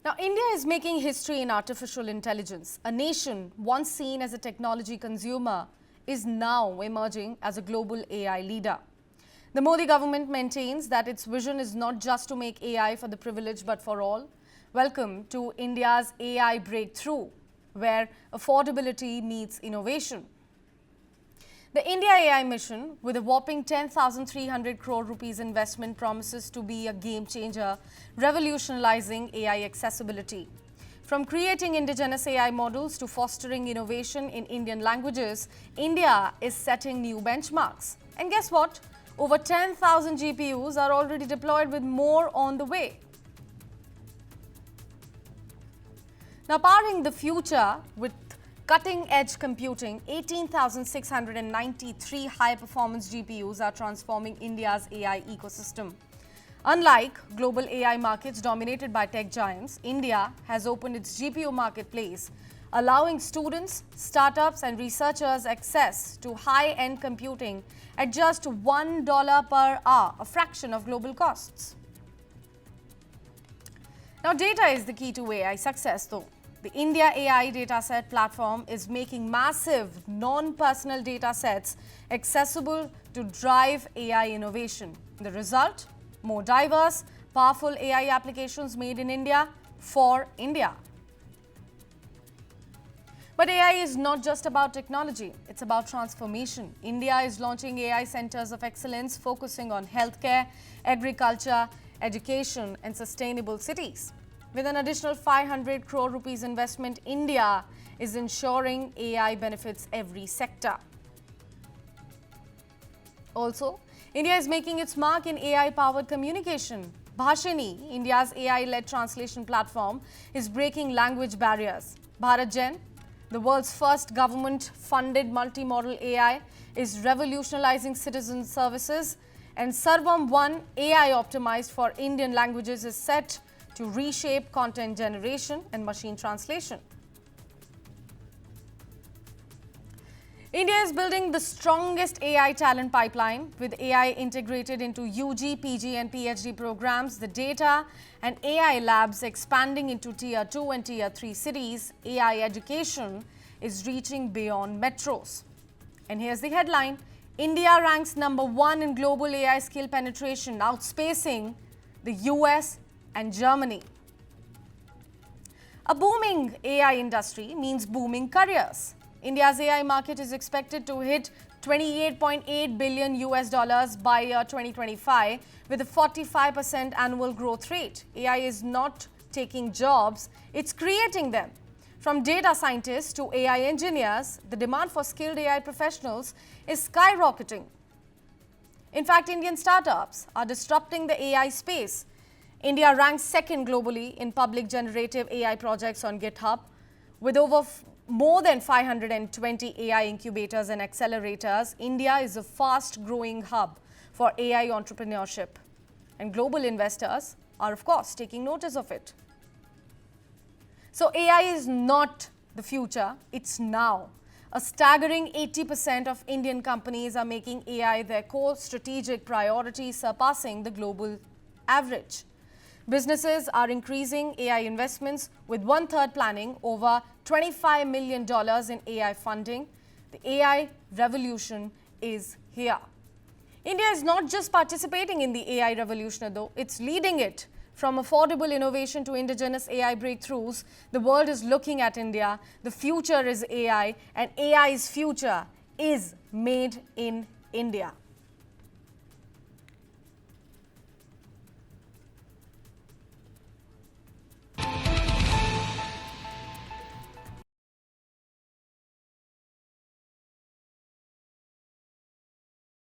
Now, India is making history in artificial intelligence. A nation once seen as a technology consumer is now emerging as a global AI leader. The Modi government maintains that its vision is not just to make AI for the privileged but for all. Welcome to India's AI breakthrough, where affordability meets innovation. The India AI mission, with a whopping 10,300 crore rupees investment, promises to be a game changer, revolutionizing AI accessibility. From creating indigenous AI models to fostering innovation in Indian languages, India is setting new benchmarks. And guess what? Over 10,000 GPUs are already deployed, with more on the way. Now, powering the future with cutting-edge computing, 18,693 high-performance GPUs are transforming India's AI ecosystem. Unlike global AI markets dominated by tech giants, India has opened its GPU marketplace, allowing students, startups and researchers access to high-end computing at just $1 per hour, a fraction of global costs. Now, data is the key to AI success, though. The India AI dataset platform is making massive non-personal data sets accessible to drive AI innovation. The result? More diverse, powerful AI applications made in India for India. But AI is not just about technology, it's about transformation. India is launching AI centers of excellence focusing on healthcare, agriculture, education and sustainable cities. With an additional 500 crore rupees investment, India is ensuring AI benefits every sector. Also, India is making its mark in AI-powered communication. Bhashini, India's AI-led translation platform, is breaking language barriers. BharatGen, the world's first government-funded multimodal AI, is revolutionizing citizen services. And Sarvam One, AI optimized for Indian languages, is set to reshape content generation and machine translation. India is building the strongest AI talent pipeline, with AI integrated into UG, PG and PhD programs. The data and AI labs expanding into Tier 2 and Tier 3 cities. AI education is reaching beyond metros. And here's the headline: India ranks #1 in global AI skill penetration, outspacing the US and Germany. A booming AI industry means booming careers. India's AI market is expected to hit $28.8 billion by year 2025, with a 45% annual growth rate. AI is not taking jobs, it's creating them. From data scientists to AI engineers, the demand for skilled AI professionals is skyrocketing. In fact, Indian startups are disrupting the AI space. India ranks second globally in public generative AI projects on GitHub, with more than 520 AI incubators and accelerators. India is a fast-growing hub for AI entrepreneurship, and global investors are, of course, taking notice of it. So AI is not the future, it's now. A staggering 80% of Indian companies are making AI their core strategic priority, surpassing the global average. Businesses are increasing AI investments, with 1/3 planning over $25 million in AI funding. The AI revolution is here. India is not just participating in the AI revolution, though, it's leading it. From affordable innovation to indigenous AI breakthroughs, the world is looking at India. The future is AI, and AI's future is made in India.